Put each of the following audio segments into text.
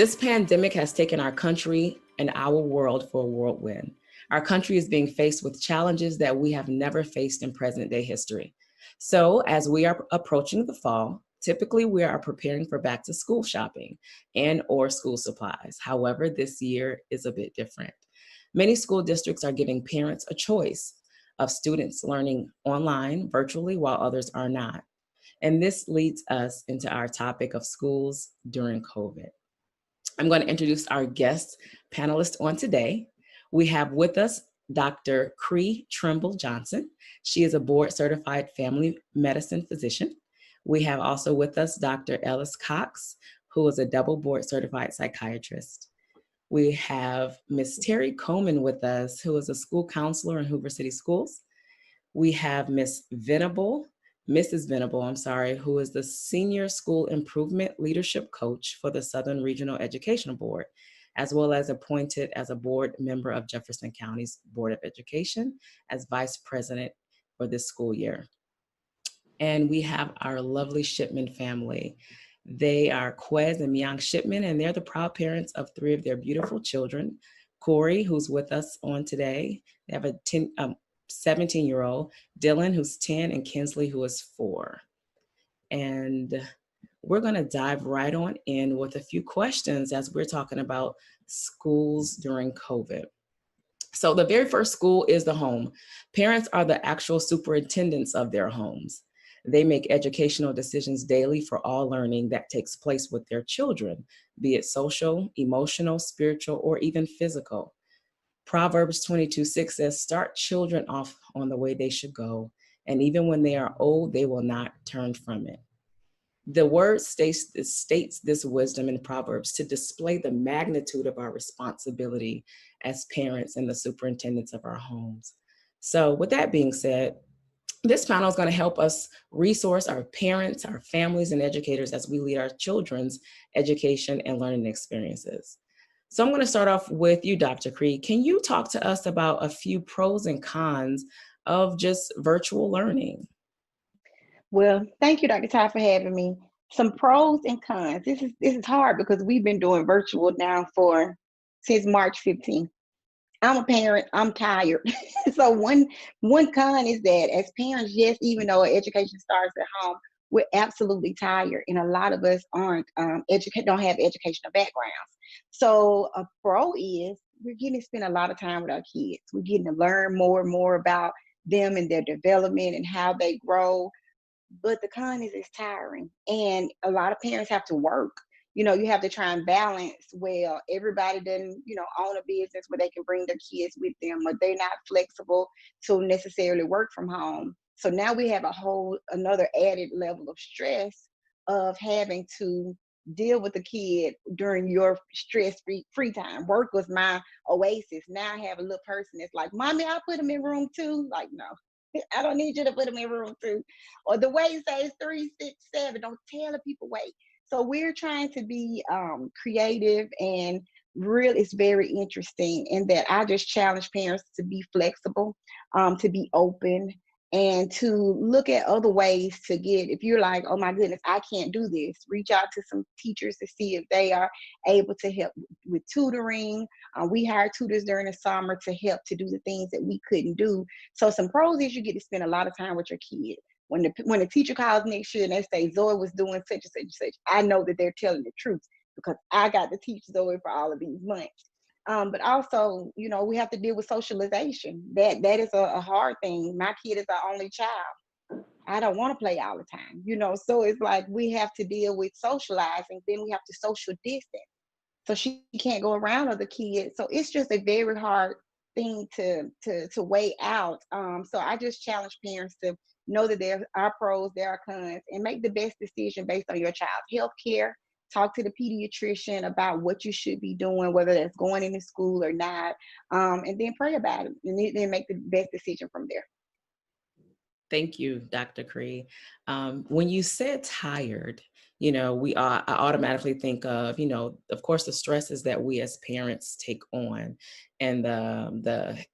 This pandemic has taken our country and our world for a whirlwind. Our country is being faced with challenges that we have never faced in present day history. So, as we are approaching the fall, typically we are preparing for back to school shopping and or school supplies. However, this year is a bit different. Many school districts are giving parents a choice of students learning online virtually while others are not. And this leads us into our topic of schools during COVID. I'm going to introduce our guest panelist on today. We have with us Dr. Cree Trimble Johnson. She is a board certified family medicine physician. We have also with us Dr. Ellis Cox, who is a double board certified psychiatrist. We have Ms. Terry Coleman with us, who is a school counselor in Hoover City Schools. We have Mrs. Venable, who is the Senior School Improvement Leadership Coach for the Southern Regional Education Board, as well as appointed as a board member of Jefferson County's Board of Education as Vice President for this school year. And we have our lovely Shipman family. They are Quez and Myang Shipman, and they're the proud parents of 3 of their beautiful children. Corey, who's with us on today. They have a 17-year-old, Dylan, who's 10, and Kinsley, who is 4. And we're going to dive right on in with a few questions as we're talking about schools during COVID. So the very first school is the home. Parents are the actual superintendents of their homes. They make educational decisions daily for all learning that takes place with their children, be it social, emotional, spiritual, or even physical. Proverbs 22:6 says, start children off on the way they should go, and even when they are old, they will not turn from it. The word states this wisdom in Proverbs to display the magnitude of our responsibility as parents and the superintendents of our homes. So with that being said, this panel is going to help us resource our parents, our families, and educators as we lead our children's education and learning experiences. So I'm going to start off with you, Dr. Cree. Can you talk to us about a few pros and cons of just virtual learning? Well, thank you, Dr. Ty, for having me. Some pros and cons. This is hard because we've been doing virtual now since March 15th. I'm a parent, I'm tired. So one con is that as parents, yes, even though education starts at home, we're absolutely tired. And a lot of us don't have educational backgrounds. So a pro is we're getting to spend a lot of time with our kids. We're getting to learn more and more about them and their development and how they grow. But the con is it's tiring. And a lot of parents have to work. You have to try and balance. Well, everybody doesn't, own a business where they can bring their kids with them, or they're not flexible to necessarily work from home. So now we have another added level of stress of having to deal with the kid during your stress-free time. Work was my oasis. Now I have a little person that's like, Mommy, I'll put them in room 2. Like, no, I don't need you to put them in room 2. Or the weight says 3, 6, 7. Don't tell the people weight. So we're trying to be creative, and really it's very interesting in that I just challenge parents to be flexible, to be open, and to look at other ways to if you're like, oh my goodness, I can't do this, reach out to some teachers to see if they are able to help with tutoring. We hire tutors during the summer to help to do the things that we couldn't do. So some pros is you get to spend a lot of time with your kids. When the teacher calls next year and they say Zoe was doing such and such and such, I know that they're telling the truth because I got to teach Zoe for all of these months. But also, we have to deal with socialization. That is a hard thing. My kid is our only child. I don't want to play all the time, so it's like we have to deal with socializing. Then we have to social distance. So she can't go around other kids. So it's just a very hard thing to weigh out. So I just challenge parents to know that there are pros, there are cons, and make the best decision based on your child's health care. Talk to the pediatrician about what you should be doing, whether that's going into school or not, and then pray about it, and then make the best decision from there. Thank you, Dr. Cree. When you said tired, I automatically think of course, the stresses that we as parents take on, and the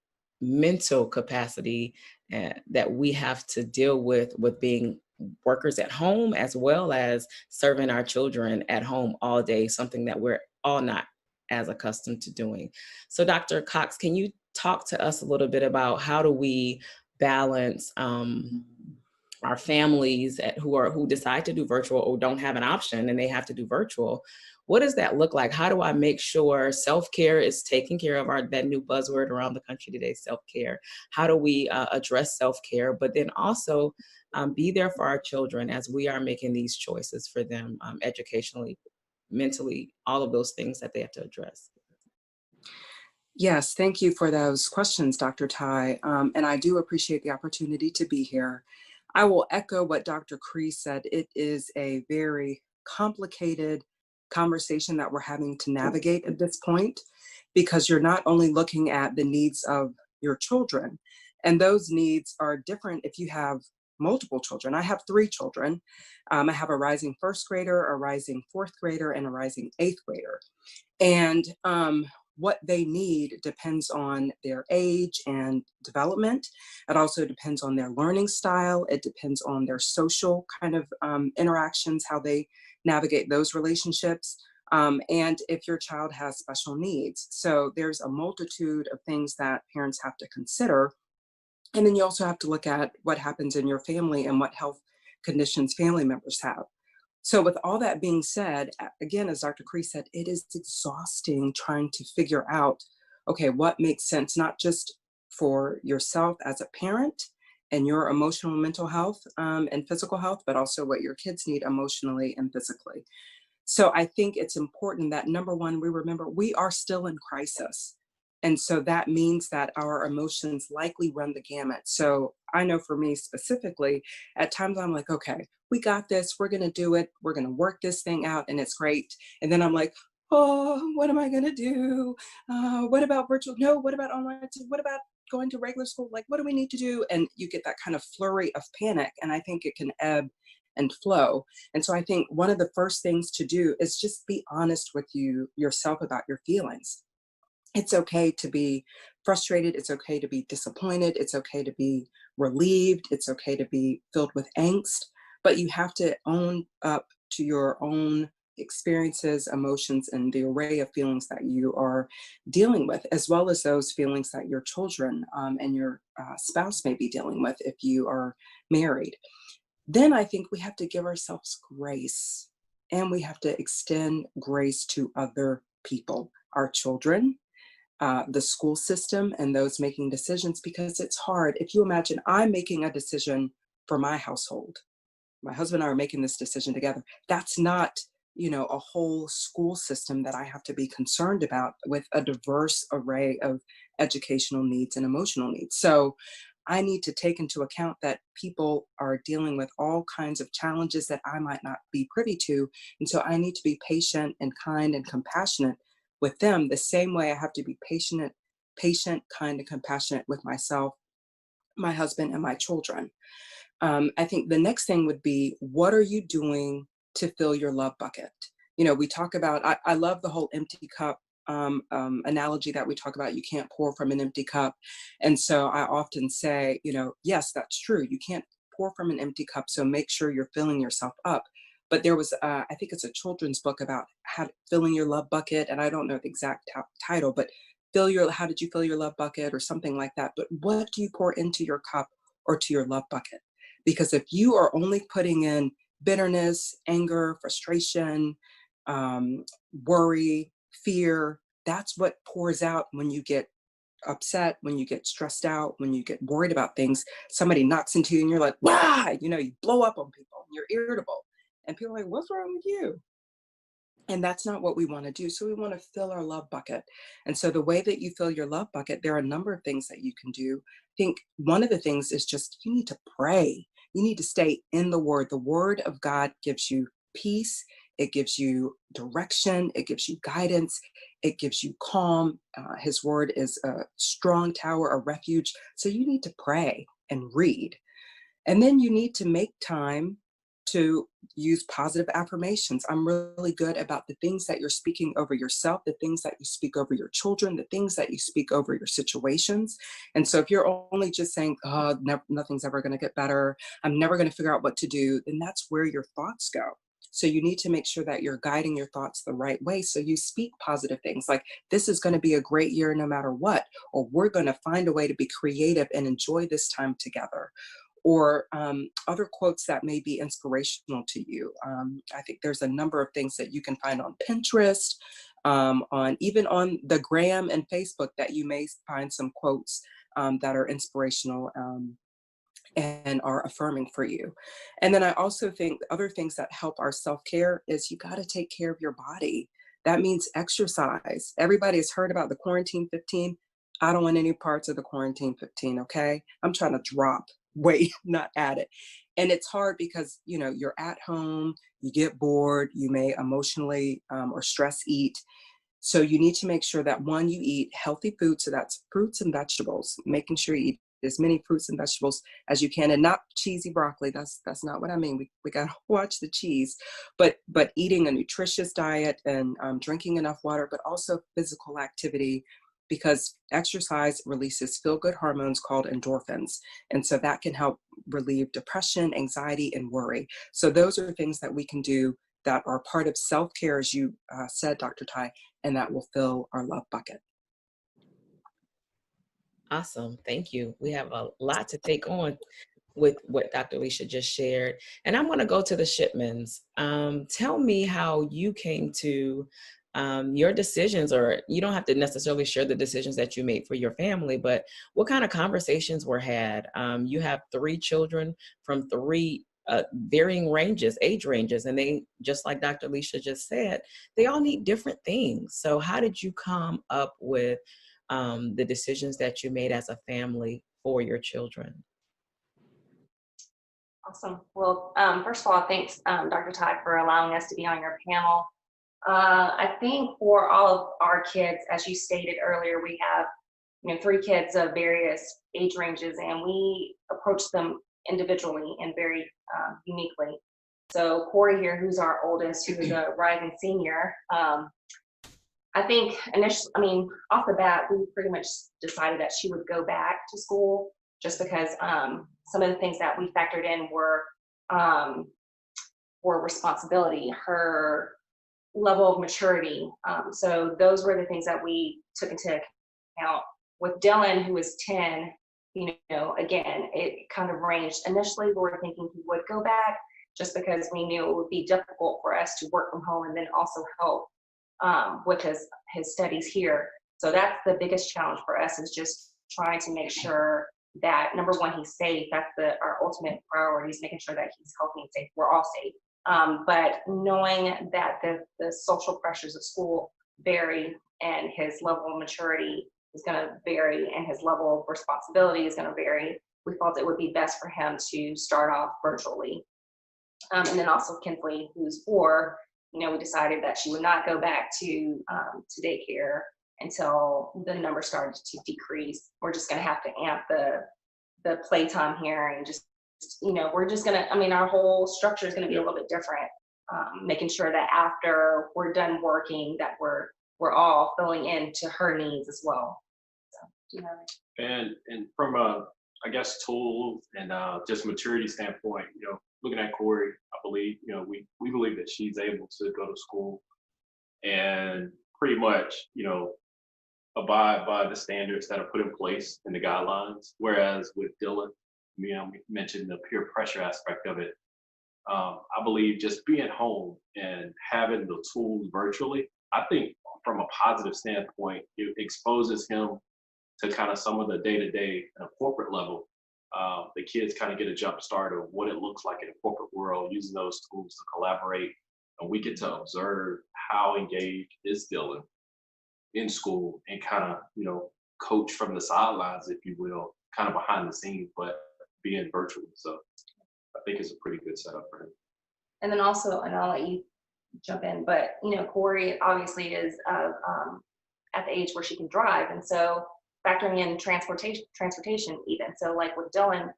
mental capacity that we have to deal with being workers at home, as well as serving our children at home all day, something that we're all not as accustomed to doing. So Dr. Cox, can you talk to us a little bit about how do we balance our families who decide to do virtual or don't have an option and they have to do virtual? What does that look like? How do I make sure self-care is taken care of, that new buzzword around the country today, self-care? How do we address self-care, but then also be there for our children as we are making these choices for them educationally, mentally, all of those things that they have to address? Yes, thank you for those questions, Dr. Ty. And I do appreciate the opportunity to be here. I will echo what Dr. Cree said. It is a very complicated conversation that we're having to navigate at this point, because you're not only looking at the needs of your children, and those needs are different if you have multiple children. I have 3 children. I have a rising first grader, a rising fourth grader, and a rising eighth grader. And what they need depends on their age and development. It also depends on their learning style. It depends on their social kind of interactions, how they navigate those relationships, and if your child has special needs. So there's a multitude of things that parents have to consider. And then you also have to look at what happens in your family and what health conditions family members have. So with all that being said, again, as Dr. Cree said, it is exhausting trying to figure out, okay, what makes sense, not just for yourself as a parent and your emotional and mental health and physical health, but also what your kids need emotionally and physically. So I think it's important that, number one, we remember we are still in crisis. And so that means that our emotions likely run the gamut. So I know for me specifically, at times I'm like, okay, we got this, we're gonna do it, we're gonna work this thing out, and it's great. And then I'm like, oh, what am I gonna do? What about virtual? No, what about online? What about going to regular school? Like, what do we need to do? And you get that kind of flurry of panic, and I think it can ebb and flow. And so I think one of the first things to do is just be honest with yourself about your feelings. It's okay to be frustrated. It's okay to be disappointed. It's okay to be relieved. It's okay to be filled with angst, but you have to own up to your own experiences, emotions, and the array of feelings that you are dealing with, as well as those feelings that your children and your spouse may be dealing with if you are married. Then I think we have to give ourselves grace, and we have to extend grace to other people, our children, the school system, and those making decisions, because it's hard. If you imagine I'm making a decision for my household, my husband and I are making this decision together. That's not, a whole school system that I have to be concerned about with a diverse array of educational needs and emotional needs. So I need to take into account that people are dealing with all kinds of challenges that I might not be privy to. And so I need to be patient and kind and compassionate with them the same way I have to be patient, kind, and compassionate with myself, my husband, and my children. I think the next thing would be, what are you doing to fill your love bucket? We talk about, I love the whole empty cup analogy that we talk about. You can't pour from an empty cup. And so I often say, yes, that's true. You can't pour from an empty cup. So make sure you're filling yourself up. But there was, I think it's a children's book about filling your love bucket. And I don't know the exact title, but how did you fill your love bucket or something like that. But what do you pour into your cup or to your love bucket? Because if you are only putting in bitterness, anger, frustration, worry, fear, that's what pours out when you get upset, when you get stressed out, when you get worried about things. Somebody knocks into you and you're like, wow, you blow up on people, and you're irritable. And people are like, what's wrong with you? And that's not what we want to do. So we want to fill our love bucket. And so the way that you fill your love bucket, there are a number of things that you can do. I think one of the things is just you need to pray. You need to stay in the word. The word of God gives you peace. It gives you direction. It gives you guidance. It gives you calm. His word is a strong tower, a refuge. So you need to pray and read. And then you need to make time to use positive affirmations. I'm really good about the things that you're speaking over yourself, the things that you speak over your children, the things that you speak over your situations. And so if you're only just saying, nothing's ever going to get better, I'm never going to figure out what to do, then that's where your thoughts go. So you need to make sure that you're guiding your thoughts the right way. So you speak positive things like, this is going to be a great year no matter what, or we're going to find a way to be creative and enjoy this time together. Or other quotes that may be inspirational to you. I think there's a number of things that you can find on Pinterest, on even on the Gram and Facebook, that you may find some quotes that are inspirational and are affirming for you. And then I also think other things that help our self-care is you got to take care of your body. That means exercise. Everybody has heard about the quarantine 15. I don't want any parts of the quarantine 15, okay? I'm trying to drop weight, not add it. And it's hard because, you know, you're at home, you get bored, you may emotionally or stress eat. So you need to make sure that, one, you eat healthy food. So that's fruits and vegetables, making sure you eat as many fruits and vegetables as you can, and not cheesy broccoli. That's not what I mean. We got to watch the cheese, but eating a nutritious diet and drinking enough water, but also physical activity, because exercise releases feel-good hormones called endorphins. And so that can help relieve depression, anxiety, and worry. So those are things that we can do that are part of self-care, as you said, Dr. Ty, and that will fill our love bucket. Awesome. Thank you. We have a lot to take on with what Dr. Alicia just shared. And I'm going to go to the Shipmans. Tell me how you came to your decisions, or you don't have to necessarily share the decisions that you made for your family, but what kind of conversations were had? You have 3 children from 3 varying ranges, age ranges, and they, just like Dr. Alicia just said, they all need different things. So how did you come up with the decisions that you made as a family for your children? Awesome. Well, first of all, thanks, Dr. Ty, for allowing us to be on your panel. I think for all of our kids, as you stated earlier, we have 3 kids of various age ranges, and we approach them individually and very uniquely. So Corey here, who's our oldest, who is a rising senior, I think initially, off the bat, we pretty much decided that she would go back to school, just because some of the things that we factored in were responsibility, her level of maturity. So those were the things that we took into account. With Dylan, who was 10, again, it kind of ranged. Initially, we were thinking he would go back, just because we knew it would be difficult for us to work from home and then also help with his studies here. So that's the biggest challenge for us, is just trying to make sure that, number one, he's safe. That's our ultimate priority, is making sure that he's healthy and safe. We're all safe. But knowing that the social pressures of school vary, and his level of maturity is going to vary, and his level of responsibility is going to vary, we felt it would be best for him to start off virtually. And then also Kinsley, who's 4, we decided that she would not go back to daycare until the number started to decrease. We're just going to have to amp the playtime here, and just, we're just going to, our whole structure is going to be a little bit different, making sure that after we're done working, that we're all filling in to her needs as well. So, And from a, I guess, tools and just maturity standpoint, looking at Corey, I believe, we believe that she's able to go to school and pretty much, abide by the standards that are put in place in the guidelines. Whereas with Dylan, we mentioned the peer pressure aspect of it. I believe just being home and having the tools virtually, I think from a positive standpoint, it exposes him to kind of some of the day-to-day at a corporate level. The kids kind of get a jump start of what it looks like in a corporate world, using those tools to collaborate. And we get to observe how engaged is Dylan in school, and kind of, coach from the sidelines, if you will, kind of behind the scenes, but being virtual. So I think it's a pretty good setup for him. and then also, and I'll let you jump in, but Corey obviously is at the age where she can drive, and so factoring in transportation even. So like with Dylan,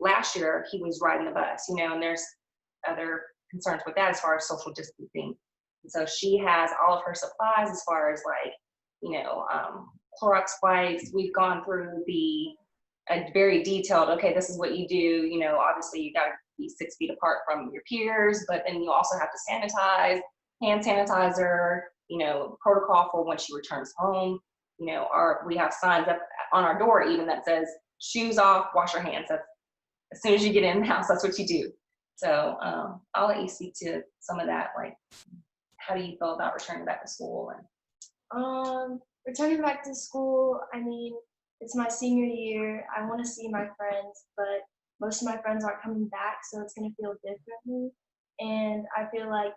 last year he was riding the bus, and there's other concerns with that as far as social distancing. And so she has all of her supplies as far as like, Clorox wipes. We've gone through the a very detailed, okay, this is what you do. You know, obviously you got to be 6 feet apart from your peers, but then you also have to sanitize, hand sanitizer, you know, protocol for when she returns home. You know, we have signs up on our door even that says shoes off, wash your hands. That's as soon as you get in the house, that's what you do. So I'll let you speak to some of that. Like, how do you feel about returning back to school? And Returning back to school, I mean, it's my senior year. I want to see my friends, but most of my friends aren't coming back, so it's going to feel differently. And I feel like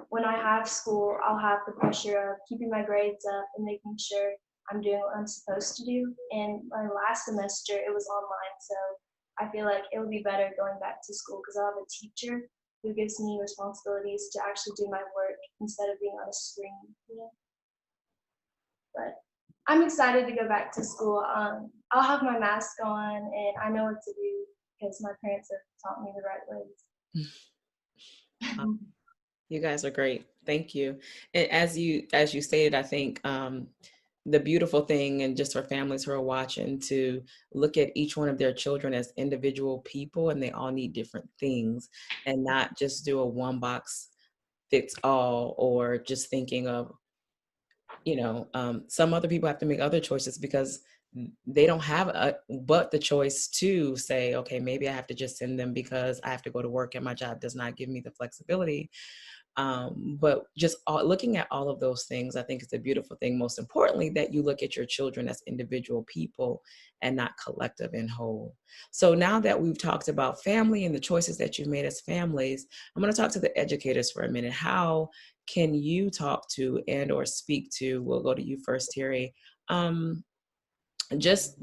when I have school, I'll have the pressure of keeping my grades up and making sure I'm doing what I'm supposed to do. And my last semester, it was online, so I feel like it would be better going back to school because I'll have a teacher who gives me responsibilities to actually do my work instead of being on a screen. You know? But I'm excited to go back to school. I'll have my mask on, and I know what to do because my parents have taught me the right ways. You guys are great. Thank you. And as you stated, I think the beautiful thing, and just for families who are watching, to look at each one of their children as individual people, and they all need different things, and not just do a one box fits all, or just thinking of, you know, some other people have to make other choices because they don't have but the choice to say, okay, maybe I have to just send them because I have to go to work and my job does not give me the flexibility. But just looking at all of those things, I think it's a beautiful thing. Most importantly, that you look at your children as individual people and not collective and whole. So now that we've talked about family and the choices that you've made as families, I'm going to talk to the educators for a minute. How can you talk to and or speak to, we'll go to you first, Terry, just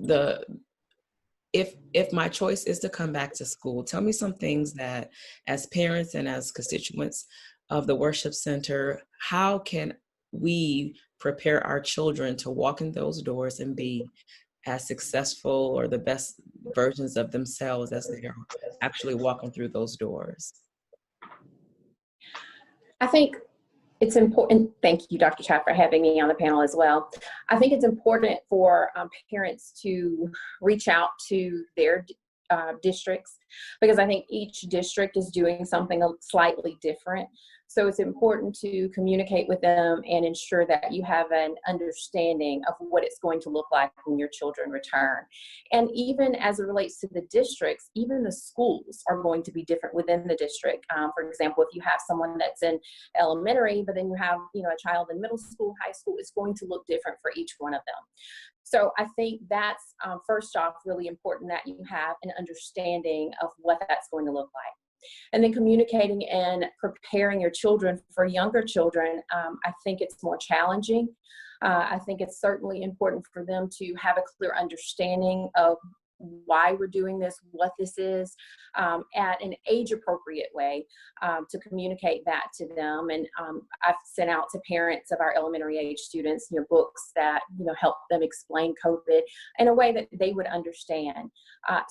if my choice is to come back to school, tell me some things that as parents and as constituents of the Worship Center, how can we prepare our children to walk in those doors and be as successful or the best versions of themselves as they are actually walking through those doors? I think it's important. Thank you, Dr. Chai, for having me on the panel as well. I think it's important for parents to reach out to their districts, because I think each district is doing something slightly different. So it's important to communicate with them and ensure that you have an understanding of what it's going to look like when your children return. And even as it relates to the districts, even the schools are going to be different within the district. For example, if you have someone that's in elementary, but then you have, you know, a child in middle school, high school, it's going to look different for each one of them. So I think that's first off really important, that you have an understanding of what that's going to look like. And then communicating and preparing your children. For younger children, I think it's more challenging. I think it's certainly important for them to have a clear understanding of why we're doing this, what this is, at an age-appropriate way, to communicate that to them. And I've sent out to parents of our elementary age students, you know, books that, you know, help them explain COVID in a way that they would understand,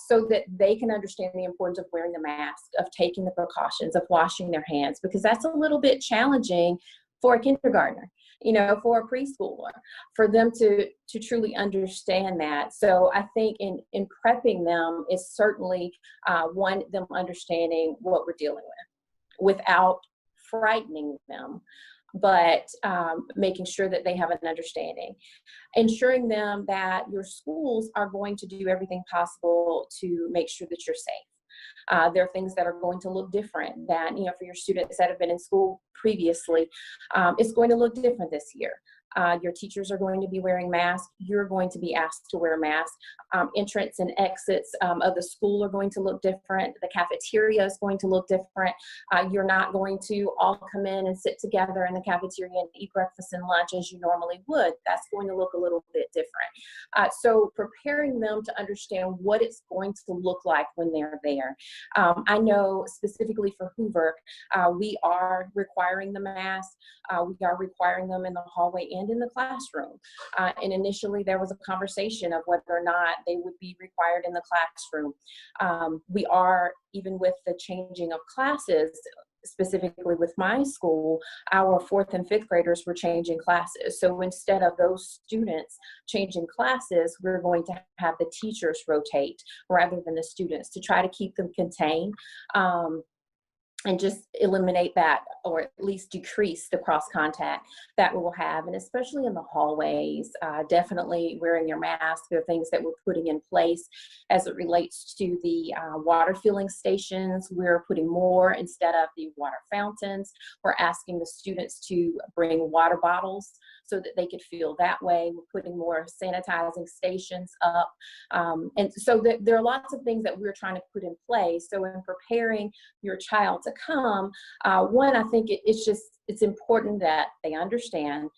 so that they can understand the importance of wearing the mask, of taking the precautions, of washing their hands, because that's a little bit challenging for a kindergartner, you know, for a preschooler, for them to truly understand that. So I think in prepping them is certainly them understanding what we're dealing with without frightening them, but making sure that they have an understanding. Ensuring them that your schools are going to do everything possible to make sure that you're safe. There are things that are going to look different than, you know, for your students that have been in school previously, it's going to look different this year. Your teachers are going to be wearing masks. You're going to be asked to wear masks. Entrance and exits of the school are going to look different. The cafeteria is going to look different. You're not going to all come in and sit together in the cafeteria and eat breakfast and lunch as you normally would. That's going to look a little bit different. So preparing them to understand what it's going to look like when they're there. I know specifically for Hoover, we are requiring the mask. We are requiring them in the hallway and in the classroom. And initially there was a conversation of whether or not they would be required in the classroom. We are, even with the changing of classes, specifically with my school, our 4th and 5th graders were changing classes. So instead of those students changing classes, we're going to have the teachers rotate rather than the students to try to keep them contained. And just eliminate that, or at least decrease the cross contact that we will have. And especially in the hallways, definitely wearing your mask. There are things that we're putting in place as it relates to the water filling stations. We're putting more instead of the water fountains. We're asking the students to bring water bottles so that they could feel that way. We're putting more sanitizing stations up. And so there are lots of things that we're trying to put in place. So in preparing your child to come, one, I think it's important that they understand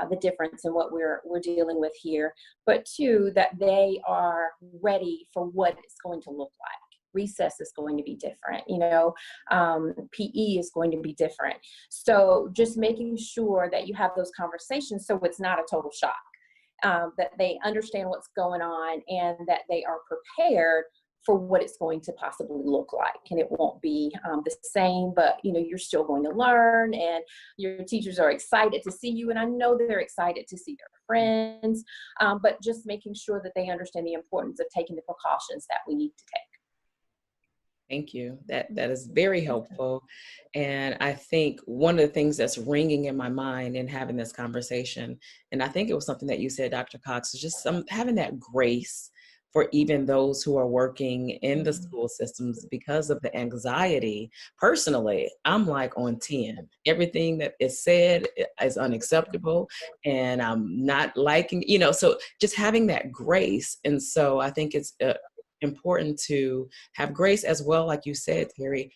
the difference in what we're dealing with here, but two, that they are ready for what it's going to look like. Recess is going to be different, PE is going to be different. So just making sure that you have those conversations so it's not a total shock, that they understand what's going on and that they are prepared for what it's going to possibly look like. And it won't be the same, but you're still going to learn, and your teachers are excited to see you. And I know they're excited to see their friends, but just making sure that they understand the importance of taking the precautions that we need to take. Thank you. That is very helpful. And I think one of the things that's ringing in my mind in having this conversation, and I think it was something that you said, Dr. Cox, is just having that grace for even those who are working in the school systems because of the anxiety. Personally, I'm like on 10. Everything that is said is unacceptable, and I'm not liking, so just having that grace. And so I think it's important to have grace as well, like you said, Terry,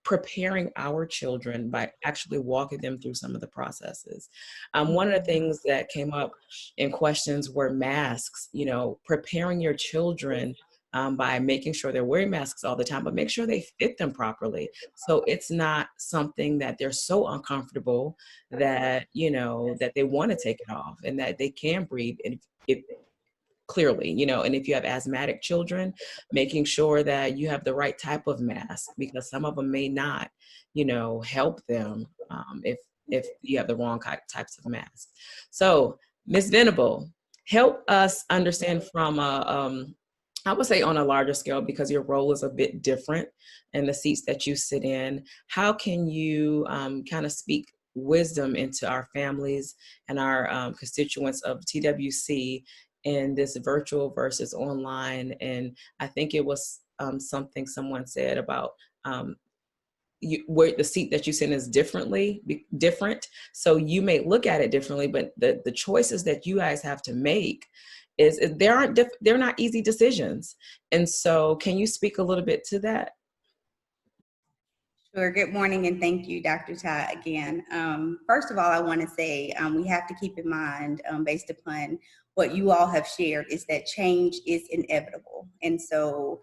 preparing our children by actually walking them through some of the processes. One of the things that came up in questions were masks, preparing your children by making sure they're wearing masks all the time, but make sure they fit them properly. So it's not something that they're so uncomfortable that, that they want to take it off and that they can breathe. And if clearly, and if you have asthmatic children, making sure that you have the right type of mask, because some of them may not, help them if you have the wrong types of masks. So, Ms. Venable, help us understand from I would say on a larger scale, because your role is a bit different in the seats that you sit in. How can you kind of speak wisdom into our families and our constituents of TWC in this virtual versus online? And I think it was something someone said about where the seat that you sit in is different. So you may look at it differently, but the choices that you guys have to make they're not easy decisions. And so can you speak a little bit to that? Sure. Good morning, and thank you, Dr. Ty, again. First of all, I want to say we have to keep in mind, based upon what you all have shared, is that change is inevitable. And so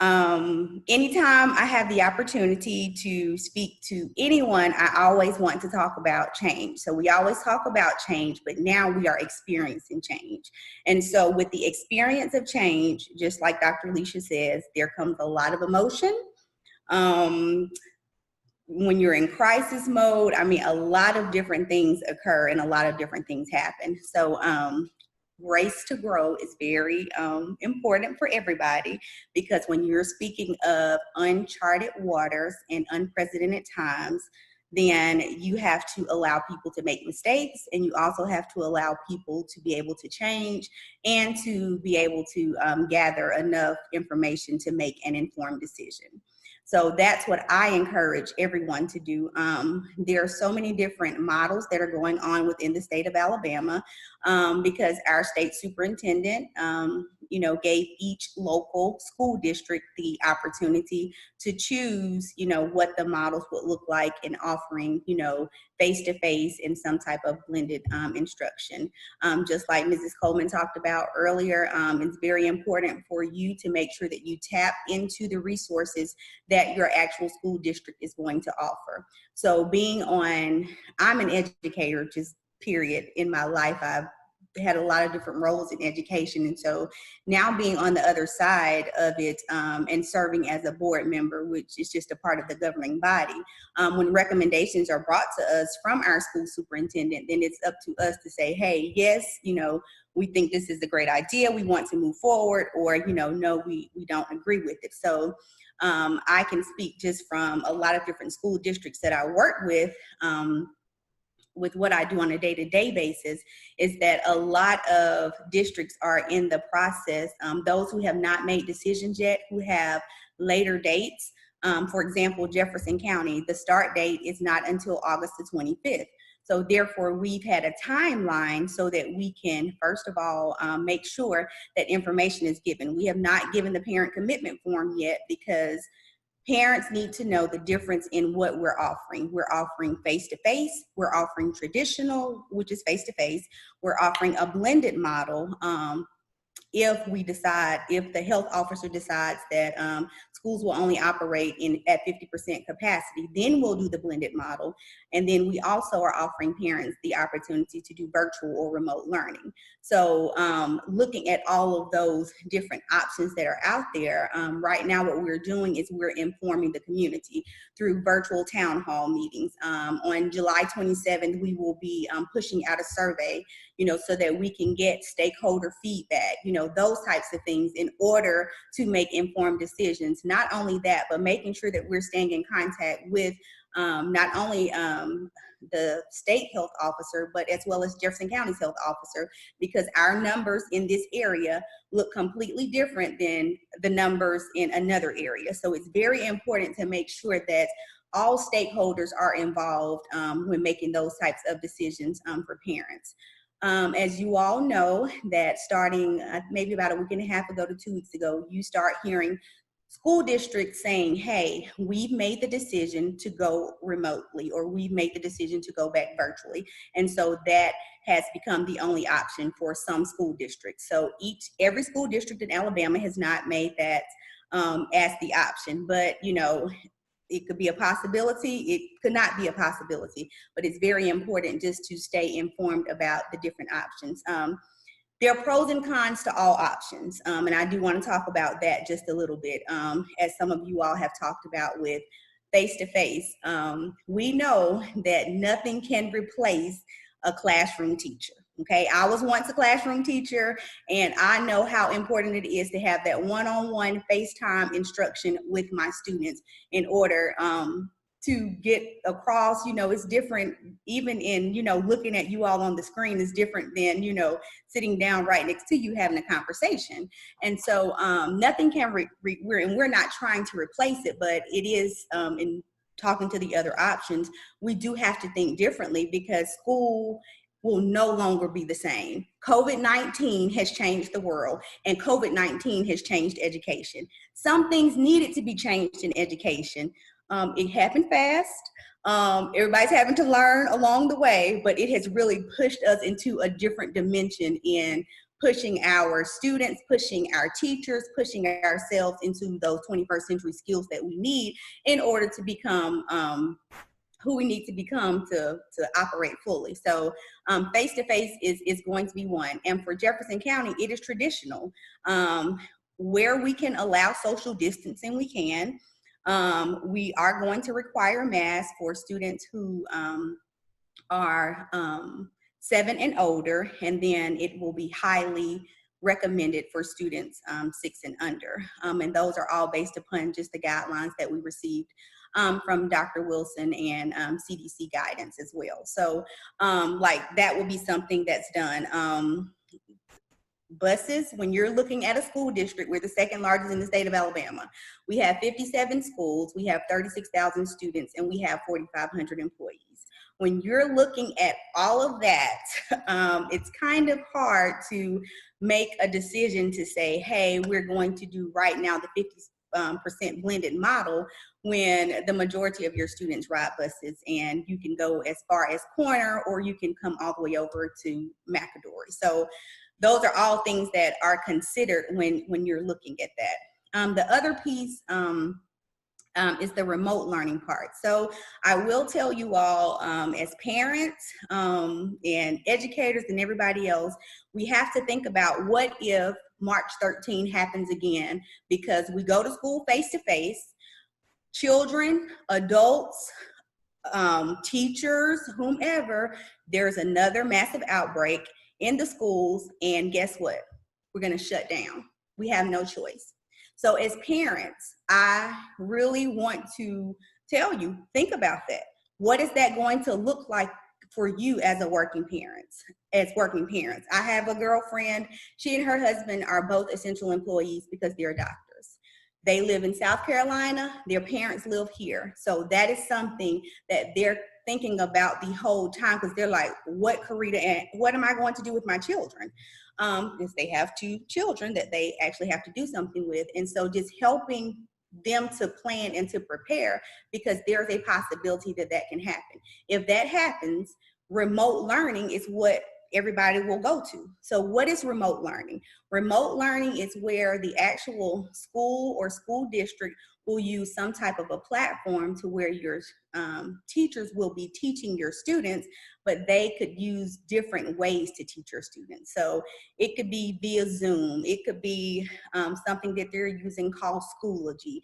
anytime I have the opportunity to speak to anyone, I always want to talk about change. So we always talk about change, but now we are experiencing change. And so with the experience of change, just like Dr. Alicia says, there comes a lot of emotion. When you're in crisis mode, a lot of different things occur and a lot of different things happen. So race to grow is very important for everybody, because when you're speaking of uncharted waters and unprecedented times, then you have to allow people to make mistakes, and you also have to allow people to be able to change and to be able to gather enough information to make an informed decision. So that's what I encourage everyone to do. There are so many different models that are going on within the state of Alabama, because our state superintendent, gave each local school district the opportunity to choose, what the models would look like in offering, face-to-face and some type of blended instruction. Just like Mrs. Coleman talked about earlier, it's very important for you to make sure that you tap into the resources that your actual school district is going to offer. So I'm an educator, just period. In my life, I've had a lot of different roles in education. And so now being on the other side of it and serving as a board member, which is just a part of the governing body, when recommendations are brought to us from our school superintendent, then it's up to us to say, hey, yes, we think this is a great idea, we want to move forward, or, no, we don't agree with it. So I can speak just from a lot of different school districts that I work with what I do on a day-to-day basis, is that a lot of districts are in the process, those who have not made decisions yet, who have later dates. For example, Jefferson County, the start date is not until August the 25th. So therefore, we've had a timeline so that we can, first of all, make sure that information is given. We have not given the parent commitment form yet because parents need to know the difference in what we're offering. We're offering face-to-face, we're offering traditional, which is face-to-face, we're offering a blended model. If the health officer decides that schools will only operate at 50% capacity, then we'll do the blended model. And then we also are offering parents the opportunity to do virtual or remote learning. So looking at all of those different options that are out there, right now what we're doing is we're informing the community through virtual town hall meetings. On July 27th, we will be pushing out a survey, so that we can get stakeholder feedback, those types of things in order to make informed decisions. Not only that, but making sure that we're staying in contact with not only the state health officer, but as well as Jefferson County's health officer, because our numbers in this area look completely different than the numbers in another area. So it's very important to make sure that all stakeholders are involved when making those types of decisions for parents. As you all know, that starting maybe about a week and a half ago to 2 weeks ago, you start hearing school districts saying, hey, we've made the decision to go remotely, or we've made the decision to go back virtually. And so that has become the only option for some school districts. So every school district in Alabama has not made that as the option, but it could be a possibility, it could not be a possibility, but it's very important just to stay informed about the different options. There are pros and cons to all options, and I do want to talk about that just a little bit. As some of you all have talked about with face-to-face, we know that nothing can replace a classroom teacher. Okay, I was once a classroom teacher, and I know how important it is to have that one-on-one FaceTime instruction with my students in order to get across. It's different, even in, looking at you all on the screen is different than, sitting down right next to you having a conversation. And so nothing can, we're not trying to replace it, but it is, in talking to the other options, we do have to think differently because school will no longer be the same. COVID-19 has changed the world, and COVID-19 has changed education. Some things needed to be changed in education. It happened fast. Everybody's having to learn along the way, but it has really pushed us into a different dimension in pushing our students, pushing our teachers, pushing ourselves into those 21st century skills that we need in order to become who we need to become to operate fully. So face-to-face is going to be one. And for Jefferson County, it is traditional. Where we can allow social distancing, we can. We are going to require masks for students who are 7 and older, and then it will be highly recommended for students 6 and under. And those are all based upon just the guidelines that we received from Dr. Wilson and CDC guidance as well. So that will be something that's done. Buses, when you're looking at a school district, we're the second largest in the state of Alabama. We have 57 schools, we have 36,000 students, and we have 4,500 employees. When you're looking at all of that, it's kind of hard to make a decision to say, hey, we're going to do right now the 50% blended model when the majority of your students ride buses, and you can go as far as Corner, or you can come all the way over to McAdory. So those are all things that are considered when you're looking at that. The other piece is the remote learning part. So I will tell you all, as parents and educators and everybody else, we have to think about what if March 13 happens again, because we go to school face to face, children, adults, teachers, whomever, there's another massive outbreak in the schools, and guess what? We're going to shut down. We have no choice. So as parents, I really want to tell you, think about that. What is that going to look like for you as a working parents? I have a girlfriend. She and her husband are both essential employees because they're doctors. They live in South Carolina. Their parents live here. So that is something that they're thinking about the whole time, because they're like, what am I going to do with my children? Because they have 2 children that they actually have to do something with. And so just helping them to plan and to prepare, because there's a possibility that that can happen. If that happens, remote learning is what everybody will go to. So what is remote learning? Remote learning is where the actual school or school district will use some type of a platform to where your teachers will be teaching your students, but they could use different ways to teach your students. So it could be via Zoom. It could be something that they're using called Schoology.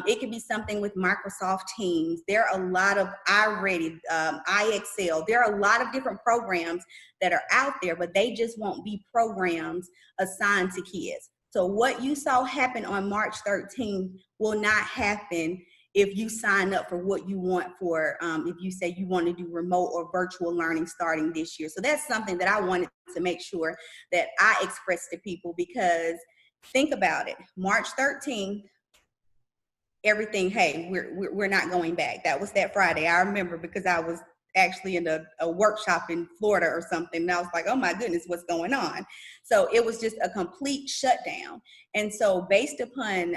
It could be something with Microsoft Teams. There are a lot of iReady, iExcel. There are a lot of different programs that are out there, but they just won't be programs assigned to kids. So what you saw happen on March 13th will not happen if you sign up for what you want for, if you say you want to do remote or virtual learning starting this year. So that's something that I wanted to make sure that I express to people, because think about it. March 13th, everything, hey, we're not going back. That was that Friday. I remember, because I was actually in a workshop in Florida or something, and I was like, oh my goodness, what's going on? So it was just a complete shutdown. And so based upon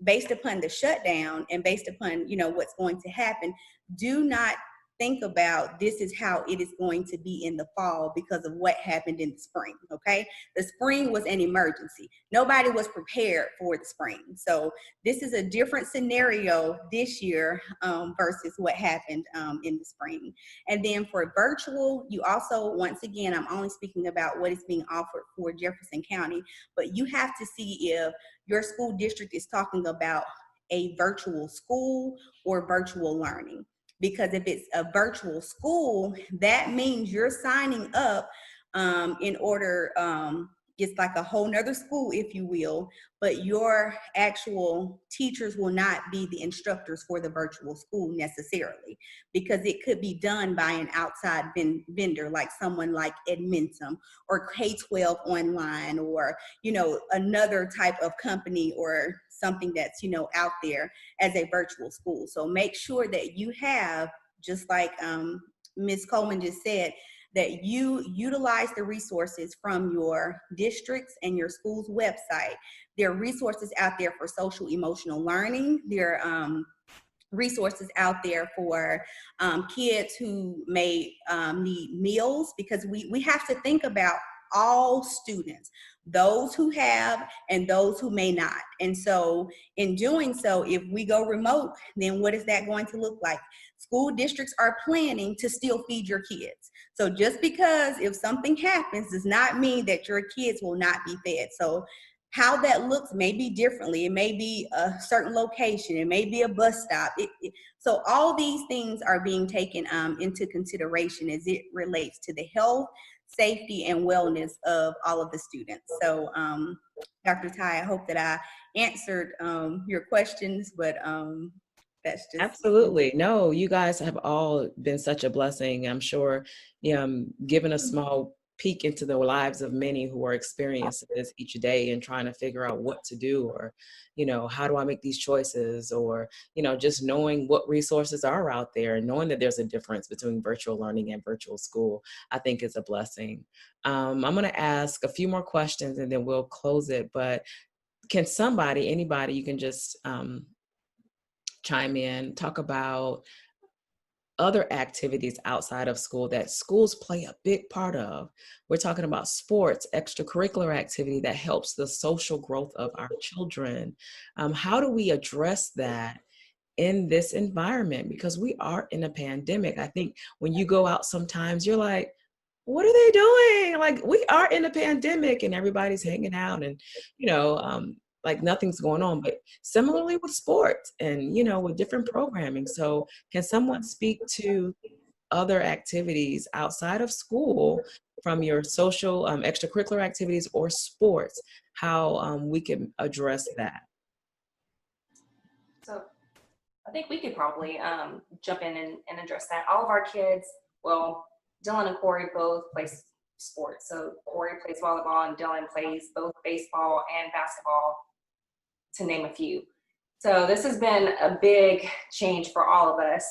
the shutdown, and based upon, what's going to happen, do not think about this is how it is going to be in the fall because of what happened in the spring. Okay, the spring was an emergency. Nobody was prepared for the spring. So this is a different scenario this year versus what happened in the spring. And then for virtual, you also, once again, I'm only speaking about what is being offered for Jefferson County, but you have to see if your school district is talking about a virtual school or virtual learning. Because if it's a virtual school, that means you're signing up in order, it's like a whole nother school, if you will, but your actual teachers will not be the instructors for the virtual school necessarily, because it could be done by an outside vendor, like someone like Edmentum or K-12 Online, or, another type of company or something that's, out there as a virtual school. So make sure that you have, just like Ms. Coleman just said, that you utilize the resources from your districts and your school's website. There are resources out there for social emotional learning. There are resources out there for kids who may need meals, because we have to think about all students, those who have and those who may not. And so in doing so, if we go remote, then what is that going to look like? School districts are planning to still feed your kids. So just because if something happens does not mean that your kids will not be fed. So how that looks may be differently. It may be a certain location. It may be a bus stop. So all these things are being taken into consideration as it relates to the health, safety, and wellness of all of the students. So Dr. Ty, I hope that I answered your questions, but that's just— Absolutely. No, you guys have all been such a blessing. I'm sure given a small peek into the lives of many who are experiencing this each day and trying to figure out what to do, or, how do I make these choices, or, just knowing what resources are out there and knowing that there's a difference between virtual learning and virtual school, I think is a blessing. I'm going to ask a few more questions and then we'll close it. But can anybody, you can just chime in, talk about other activities outside of school that schools play a big part of. We're talking about sports, extracurricular activity that helps the social growth of our children. How do we address that in this environment, because we are in a pandemic. I think when you go out sometimes, you're like, what are they doing? Like, we are in a pandemic and everybody's hanging out and, like nothing's going on. But similarly with sports and, with different programming. So can someone speak to other activities outside of school from your social extracurricular activities or sports, how we can address that? So I think we could probably jump in and address that. All of our kids, well, Dylan and Corey both play sports. So Corey plays volleyball and Dylan plays both baseball and basketball, to name a few. So this has been a big change for all of us.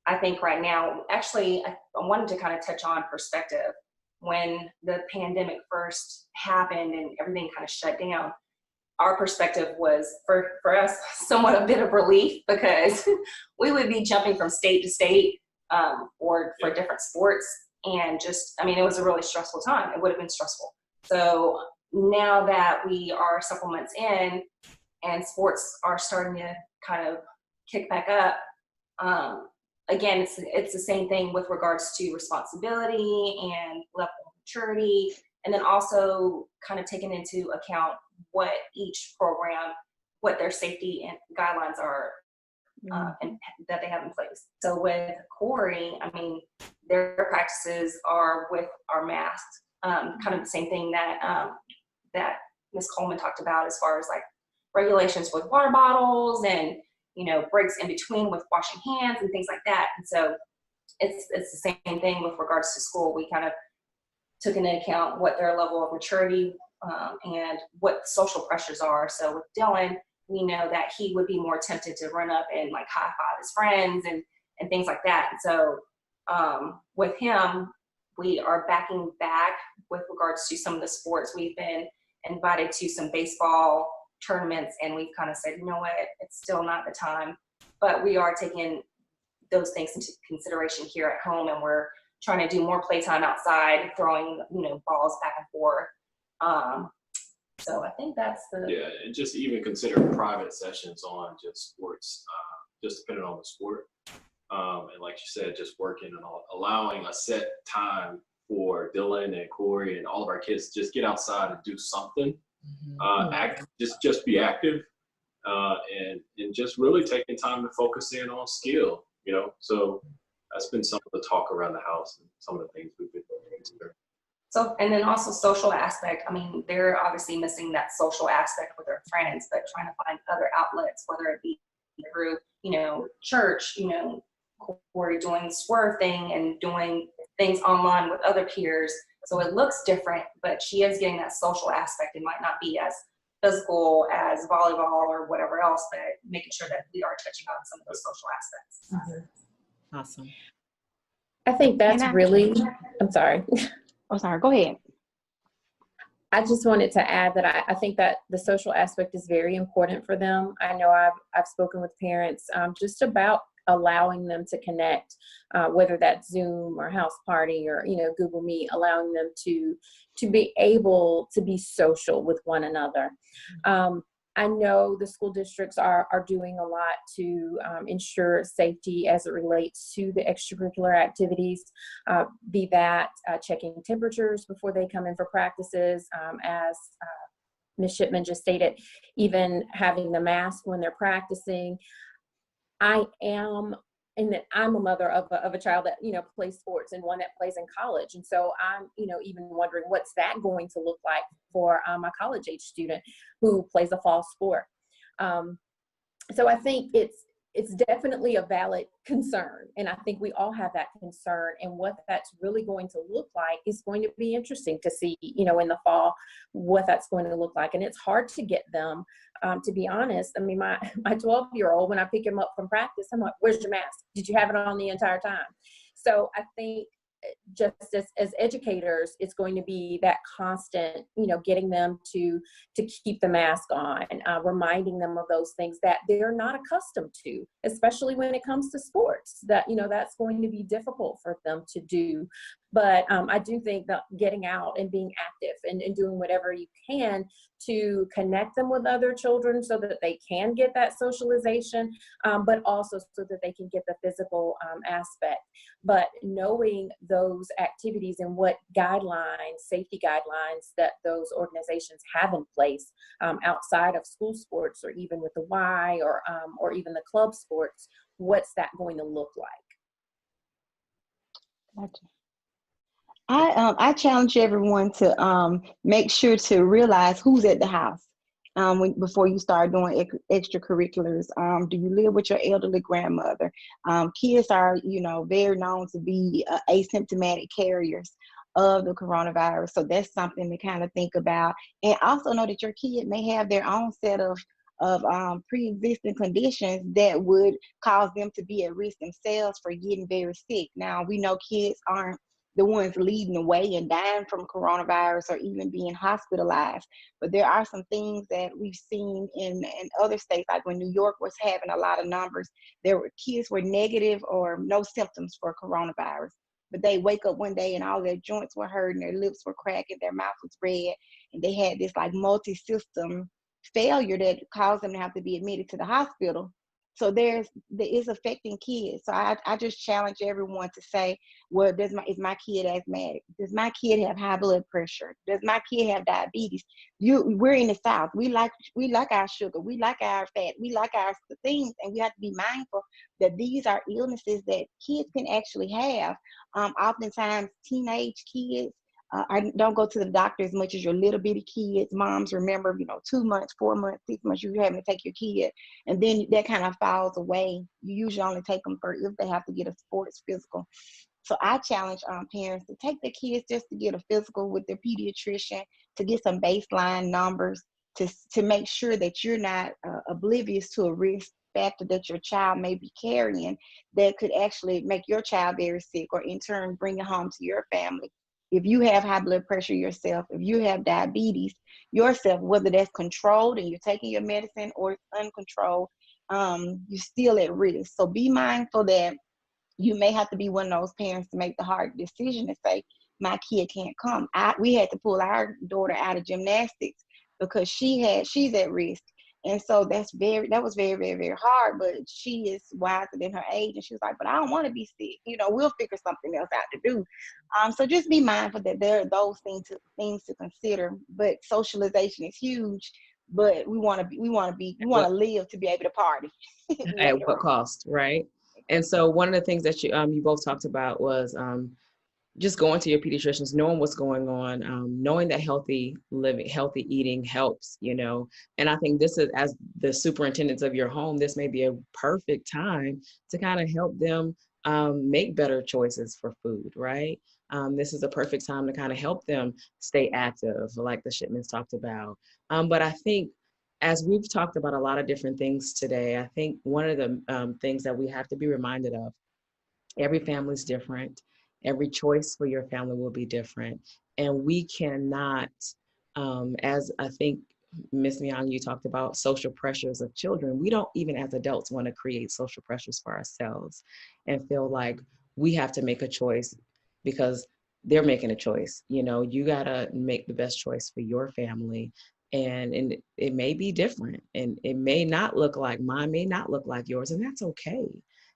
I think right now, actually, I wanted to kind of touch on perspective. When the pandemic first happened and everything kind of shut down, our perspective was for us somewhat a bit of relief, because we would be jumping from state to state or for different sports. And it was a really stressful time. It would have been stressful. So now that we are several months in and sports are starting to kind of kick back up, again, it's the same thing with regards to responsibility and level of maturity, and then also kind of taking into account what each program, what their safety and guidelines are, and that they have in place. So with Corey, their practices are with our masks, kind of the same thing that Ms. Coleman talked about, as far as like regulations with water bottles and breaks in between with washing hands and things like that. And so it's the same thing with regards to school. We kind of took into account what their level of maturity and what social pressures are. So with Dylan, we know that he would be more tempted to run up and like high five his friends and things like that. And so with him, we are backing back with regards to some of the sports. We've been invited to some baseball tournaments, and we've kind of said, you know what, it's still not the time. But we are taking those things into consideration here at home, and we're trying to do more playtime outside, throwing balls back and forth. So I think that's and just even consider private sessions on just sports, just depending on the sport. And like you said, just working and allowing a set time for Dylan and Corey and all of our kids to just get outside and do something. Just be active, and just really taking time to focus in on skill. So that's been some of the talk around the house and some of the things we've been considering. So, and then also social aspect. They're obviously missing that social aspect with their friends, but trying to find other outlets, whether it be through, church, Corey doing the Swerve thing and doing things online with other peers. So it looks different, but she is getting that social aspect. It might not be as physical as volleyball or whatever else, but making sure that we are touching on some of those social aspects. Awesome. I think that's really, I'm sorry. Oh, sorry, go ahead. I just wanted to add that I think that the social aspect is very important for them. I know I've spoken with parents just about allowing them to connect, whether that's Zoom or House Party or Google Meet, allowing them to be able to be social with one another. I know the school districts are doing a lot to ensure safety as it relates to the extracurricular activities, be that checking temperatures before they come in for practices, as Ms. Shipman just stated, even having the mask when they're practicing. I'm a mother of a child that plays sports, and one that plays in college, and so I'm even wondering what's that going to look like for my college age student who plays a fall sport. So I think it's definitely a valid concern, and I think we all have that concern, and what that's really going to look like is going to be interesting to see in the fall what that's going to look like. And it's hard to get them to be honest. My 12-year-old, when I pick him up from practice, I'm like, where's your mask? Did you have it on the entire time? So I think just as educators, it's going to be that constant, getting them to keep the mask on, reminding them of those things that they're not accustomed to, especially when it comes to sports, that, that's going to be difficult for them to do. But I do think that getting out and being active and doing whatever you can to connect them with other children so that they can get that socialization, but also so that they can get the physical aspect. But knowing those activities and what guidelines, safety guidelines that those organizations have in place outside of school sports, or even with the Y, or even the club sports, what's that going to look like? Gotcha. I challenge everyone to make sure to realize who's at the house before you start doing extracurriculars. Do you live with your elderly grandmother? Kids are, very known to be asymptomatic carriers of the coronavirus. So that's something to kind of think about. And also know that your kid may have their own set of pre-existing conditions that would cause them to be at risk themselves for getting very sick. Now, we know kids aren't the ones leading the way and dying from coronavirus or even being hospitalized. But there are some things that we've seen in other states, like when New York was having a lot of numbers, kids were negative or no symptoms for coronavirus. But they wake up one day and all their joints were hurting, their lips were cracking, their mouth was red, and they had this like multi-system failure that caused them to have to be admitted to the hospital. So there is affecting kids. So I just challenge everyone to say, well, is my kid asthmatic? Does my kid have high blood pressure? Does my kid have diabetes? We're in the South. We like our sugar. We like our fat. We like our things, and we have to be mindful that these are illnesses that kids can actually have. Oftentimes, teenage kids I don't go to the doctor as much as your little bitty kids. Moms, remember, 2 months, 4 months, 6 months, you're having to take your kid. And then that kind of falls away. You usually only take them for if they have to get a sports physical. So I challenge parents to take their kids just to get a physical with their pediatrician, to get some baseline numbers, to make sure that you're not oblivious to a risk factor that your child may be carrying that could actually make your child very sick, or in turn bring it home to your family. If you have high blood pressure yourself, if you have diabetes yourself, whether that's controlled and you're taking your medicine or it's uncontrolled, you're still at risk. So be mindful that you may have to be one of those parents to make the hard decision to say, my kid can't come. We had to pull our daughter out of gymnastics because she's at risk. And so that was very, very, very hard, but she is wiser than her age. And she was like, but I don't want to be sick. We'll figure something else out to do. So just be mindful that there are those things to consider, but socialization is huge, but we want to live to be able to party. At what cost, right? And so one of the things that you both talked about was just going to your pediatricians, knowing what's going on, knowing that healthy living, healthy eating helps, and I think this is, as the superintendents of your home, this may be a perfect time to kind of help them make better choices for food, right? This is a perfect time to kind of help them stay active, like the Shipmans talked about. But I think as we've talked about a lot of different things today, I think one of the things that we have to be reminded of, every family is different. Every choice for your family will be different. And we cannot, as I think Ms. Myung, you talked about social pressures of children, we don't even as adults want to create social pressures for ourselves and feel like we have to make a choice because they're making a choice. You gotta make the best choice for your family. And it may be different, and it may not look like mine, may not look like yours, and that's okay.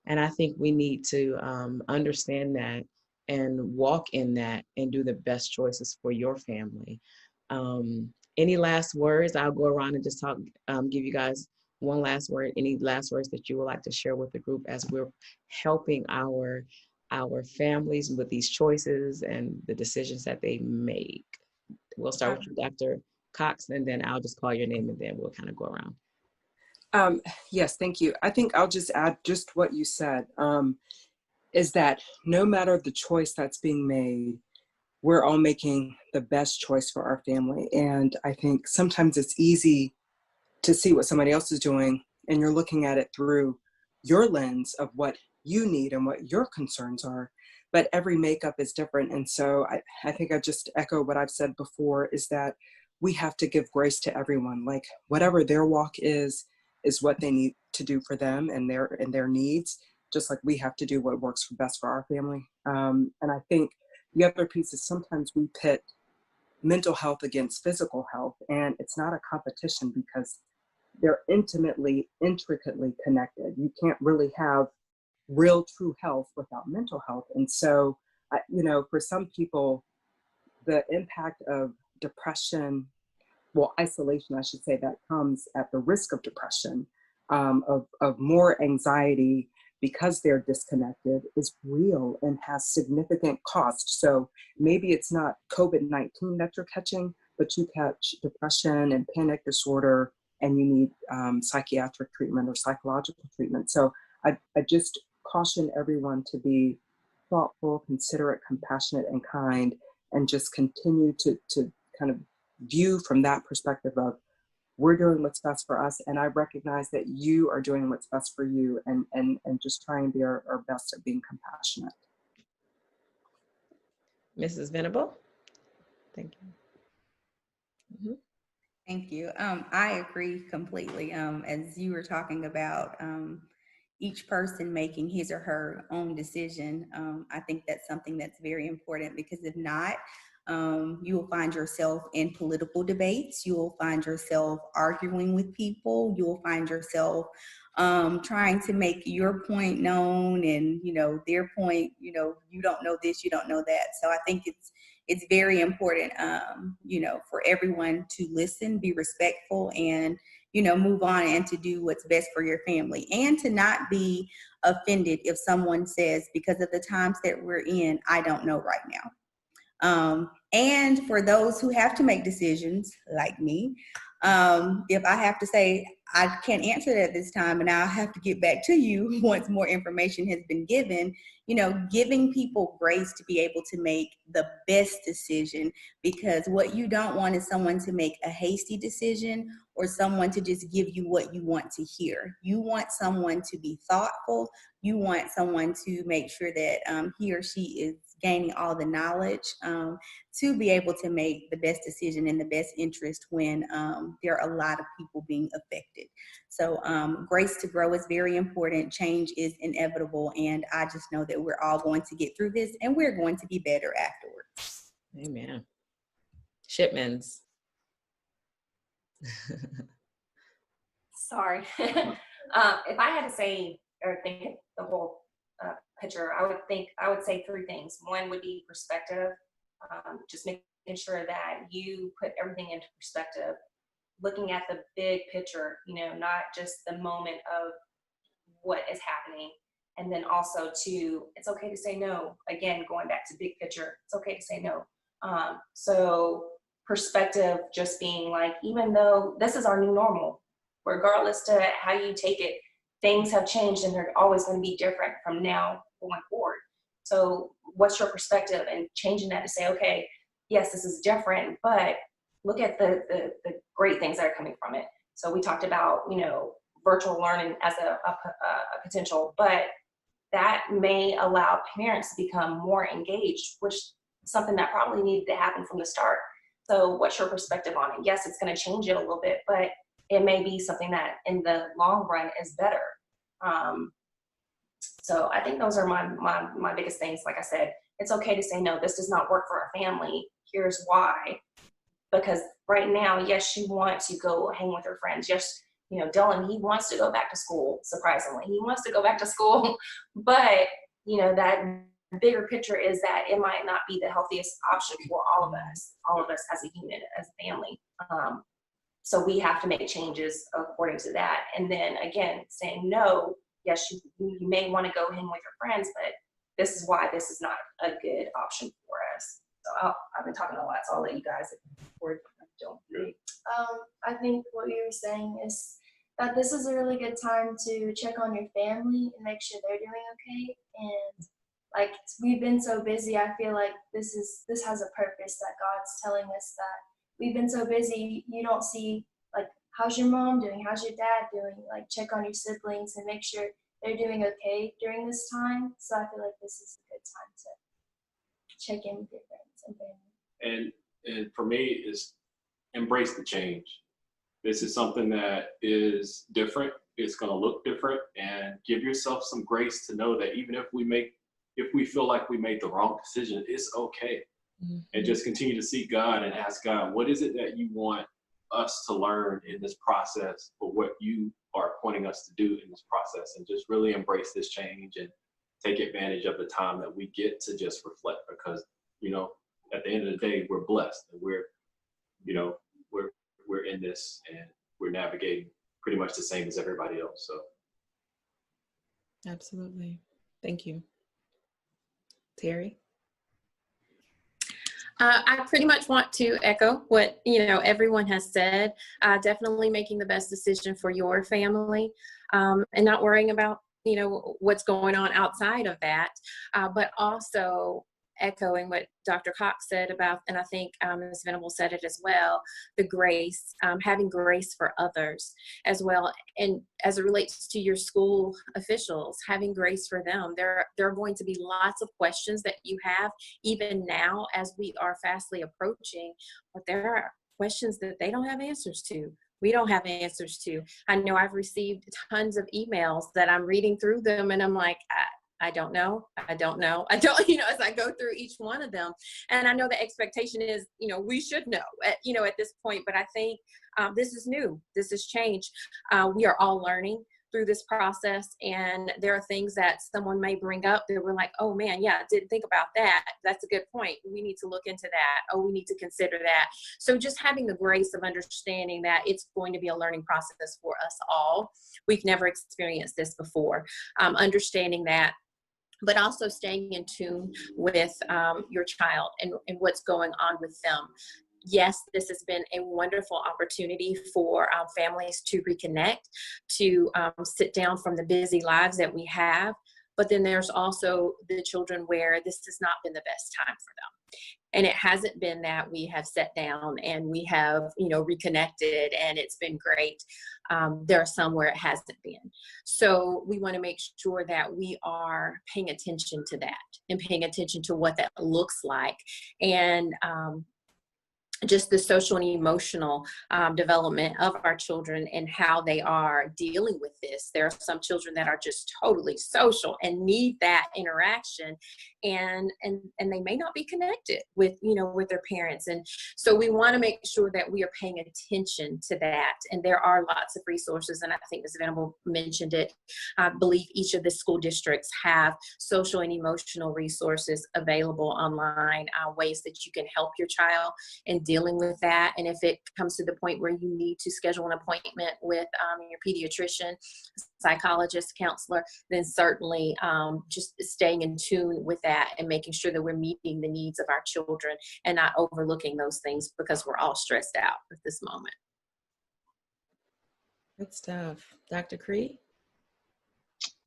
And I think we need to understand that and walk in that and do the best choices for your family. Any last words? I'll go around and just talk, give you guys one last word. Any last words that you would like to share with the group as we're helping our families with these choices and the decisions that they make? We'll start with you, Dr. Cox, and then I'll just call your name and then we'll kind of go around. Yes, thank you. I think I'll just add just what you said, is that no matter the choice that's being made, we're all making the best choice for our family. And I think sometimes it's easy to see what somebody else is doing, and you're looking at it through your lens of what you need and what your concerns are. But every makeup is different. And so I think I just echo what I've said before, is that we have to give grace to everyone. Like whatever their walk is what they need to do for them and their needs, just like we have to do what works for best for our family. And I think the other piece is sometimes we pit mental health against physical health, and it's not a competition because they're intricately connected. You can't really have real true health without mental health. And so, for some people, the impact of depression, isolation, I should say, that comes at the risk of depression, of more anxiety because they're disconnected, is real and has significant cost. So maybe it's not COVID-19 that you're catching, but you catch depression and panic disorder, and you need psychiatric treatment or psychological treatment. So I just caution everyone to be thoughtful, considerate, compassionate, and kind, and just continue to kind of view from that perspective of, we're doing what's best for us, and I recognize that you are doing what's best for you, and just try and be our best at being compassionate. Mrs. Venable? Thank you. Mm-hmm. Thank you. I agree completely. As you were talking about each person making his or her own decision, I think that's something that's very important, because if not, you will find yourself in political debates. You will find yourself arguing with people. You will find yourself trying to make your point known, and their point. You don't know this, you don't know that. So I think it's very important, for everyone to listen, be respectful, and move on, and to do what's best for your family, and to not be offended if someone says, because of the times that we're in, I don't know right now. And for those who have to make decisions like me, if I have to say, I can't answer that this time, and I'll have to get back to you once more information has been given, giving people grace to be able to make the best decision, because what you don't want is someone to make a hasty decision, or someone to just give you what you want to hear. You want someone to be thoughtful. You want someone to make sure that he or she is gaining all the knowledge to be able to make the best decision in the best interest when there are a lot of people being affected. So grace to grow is very important. Change is inevitable, and I just know that we're all going to get through this, and we're going to be better afterwards. Amen. Shipmans. Sorry. If I had to say or think the whole picture, I would say three things. One would be perspective, just making sure that you put everything into perspective, looking at the big picture, not just the moment of what is happening. And then also it's okay to say no. Again, going back to big picture, it's okay to say no. So perspective, just being like, even though this is our new normal, regardless to how you take it, things have changed, and they're always going to be different from now going forward. So what's your perspective, and changing that to say, okay, yes, this is different, but look at the great things that are coming from it. So we talked about, virtual learning as a potential, but that may allow parents to become more engaged, which is something that probably needed to happen from the start. So what's your perspective on it? Yes, it's going to change it a little bit, but it may be something that in the long run is better. So I think those are my biggest things. Like I said, it's okay to say, no, this does not work for our family. Here's why. Because right now, yes, she wants to go hang with her friends. Yes, Dylan, he wants to go back to school, surprisingly. He wants to go back to school, but, that bigger picture is that it might not be the healthiest option for all of us as a unit, as a family. So we have to make changes according to that. And then again, saying no, yes, you may want to go hang with your friends, but this is why this is not a good option for us. So I've been talking a lot, so I'll let you guys I think what you were saying is that this is a really good time to check on your family and make sure they're doing okay. And like, we've been so busy, I feel like this has a purpose, that God's telling us that we've been so busy, you don't see, like, how's your mom doing? How's your dad doing? Like, check on your siblings and make sure they're doing okay during this time. So I feel like this is a good time to check in with your friends and family. And for me, is embrace the change. This is something that is different. It's going to look different, and give yourself some grace to know that even if we feel like we made the wrong decision, it's okay. and just continue to seek God and ask God, what is it that you want us to learn in this process, or what you are pointing us to do in this process, and just really embrace this change and take advantage of the time that we get to just reflect, because, you know, at the end of the day, we're blessed, and we're, you know, we're in this, and we're navigating pretty much the same as everybody else. So Absolutely. Thank you. Terry? I pretty much want to echo what, you know, everyone has said. Definitely making the best decision for your family, and not worrying about, you know, what's going on outside of that, but also echoing what Dr. Cox said about, and I think Ms. Venable said it as well, the grace, having grace for others as well. And as it relates to your school officials, having grace for them. There are going to be lots of questions that you have, even now as we are fastly approaching, but there are questions that they don't have answers to. We don't have answers to. I know I've received tons of emails that I'm reading through them, and I'm like, I don't know, you know, as I go through each one of them. And I know the expectation is, you know, we should know, you know, at this point, but I think this is new, this is change. We are all learning through this process, and there are things that someone may bring up that we're like, oh man, yeah, I didn't think about that. That's a good point. We need to look into that. Oh, we need to consider that. So just having the grace of understanding that it's going to be a learning process for us all. We've never experienced this before. Understanding that, but also staying in tune with your child and what's going on with them. Yes, this has been a wonderful opportunity for families to reconnect, to sit down from the busy lives that we have. But then there's also the children where this has not been the best time for them. And it hasn't been that we have sat down and we have, you know, reconnected and it's been great. There are some where it hasn't been. So we want to make sure that we are paying attention to that and paying attention to what that looks like. And just the social and emotional development of our children and how they are dealing with this. There are some children that are just totally social and need that interaction, and they may not be connected with, you know, with their parents. And so we want to make sure that we are paying attention to that. And there are lots of resources, and I think Ms. Venable mentioned it. I believe each of the school districts have social and emotional resources available online, ways that you can help your child in dealing with that. And if it comes to the point where you need to schedule an appointment with your pediatrician, psychologist, counselor, then certainly just staying in tune with that and making sure that we're meeting the needs of our children and not overlooking those things because we're all stressed out at this moment. Good stuff. Dr. Cree?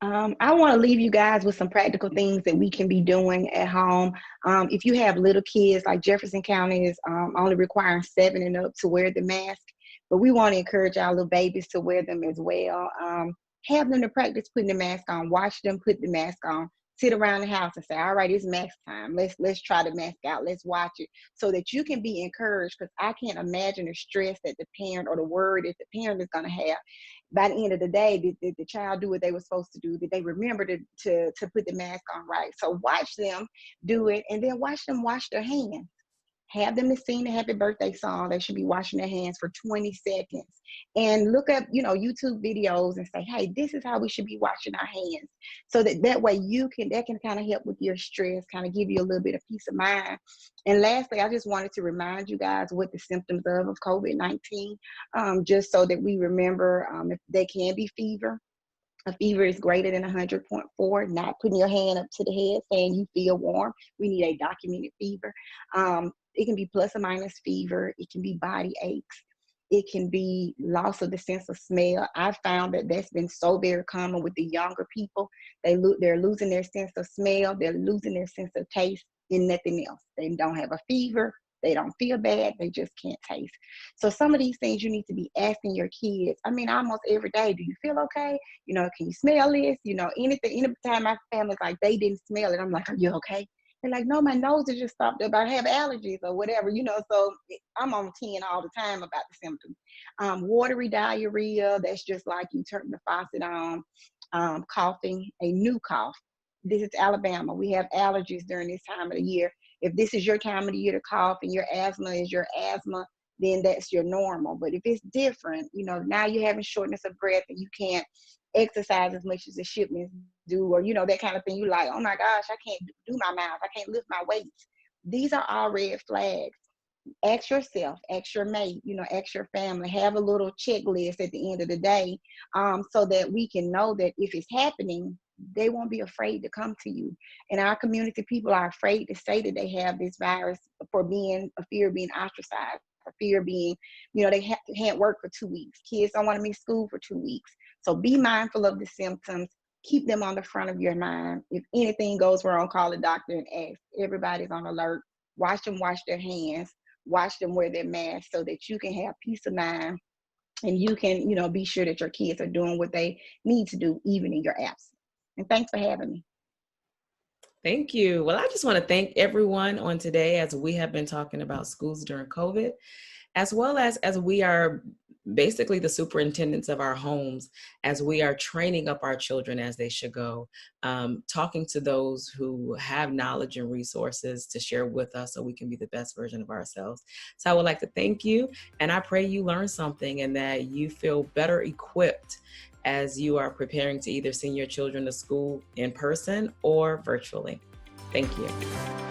I want to leave you guys with some practical things that we can be doing at home. If you have little kids, like Jefferson County is only requiring 7 and up to wear the mask, but we want to encourage our little babies to wear them as well. Have them to practice putting the mask on, watch them put the mask on, sit around the house and say, all right, it's mask time. Let's try the mask out. Let's watch it, so that you can be encouraged, because I can't imagine the stress that the parent or the worry that the parent is going to have. By the end of the day, did the child do what they were supposed to do? Did they remember to put the mask on right? So watch them do it, and then watch them wash their hands. Have them to sing the happy birthday song. They should be washing their hands for 20 seconds. And look up, you know, YouTube videos and say, hey, this is how we should be washing our hands. So that way that can kind of help with your stress, kind of give you a little bit of peace of mind. And lastly, I just wanted to remind you guys what the symptoms of COVID-19, just so that we remember if they can be fever. A fever is greater than 100.4, not putting your hand up to the head saying you feel warm. We need a documented fever. It can be plus or minus fever. It can be body aches. It can be loss of the sense of smell. I found that that's been so very common with the younger people. They're losing their sense of smell. They're losing their sense of taste and nothing else. They don't have a fever. They don't feel bad. They just can't taste. So some of these things you need to be asking your kids. I mean, almost every day, do you feel okay? You know, can you smell this? You know, anytime my family's like, they didn't smell it, I'm like, are you okay? They're like, no, my nose is just stopped up. I have allergies or whatever, you know, so I'm on 10 all the time about the symptoms. Watery diarrhea, that's just like you turn the faucet on. Coughing, a new cough. This is Alabama. We have allergies during this time of the year. If this is your time of the year to cough and your asthma is your asthma, then that's your normal. But if it's different, you know, now you're having shortness of breath and you can't exercise as much as the shipments do, or, you know, that kind of thing. You like, oh my gosh, I can't do my mouth. I can't lift my weights. These are all red flags. Ask yourself, ask your mate, you know, ask your family, have a little checklist at the end of the day, so that we can know that if it's happening, they won't be afraid to come to you. In our community, people are afraid to say that they have this virus for being a fear of being ostracized, a fear of being, you know, they can't work for 2 weeks. Kids don't want to miss school for 2 weeks. So be mindful of the symptoms. Keep them on the front of your mind. If anything goes wrong, call the doctor and ask. Everybody's on alert. Watch them wash their hands. Watch them wear their masks so that you can have peace of mind and you can, you know, be sure that your kids are doing what they need to do even in your absence. And thanks for having me. Thank you. Well, I just want to thank everyone on today as we have been talking about schools during COVID, as well as we are basically the superintendents of our homes, as we are training up our children as they should go, talking to those who have knowledge and resources to share with us so we can be the best version of ourselves. So I would like to thank you, and I pray you learn something and that you feel better equipped as you are preparing to either send your children to school in person or virtually. Thank you.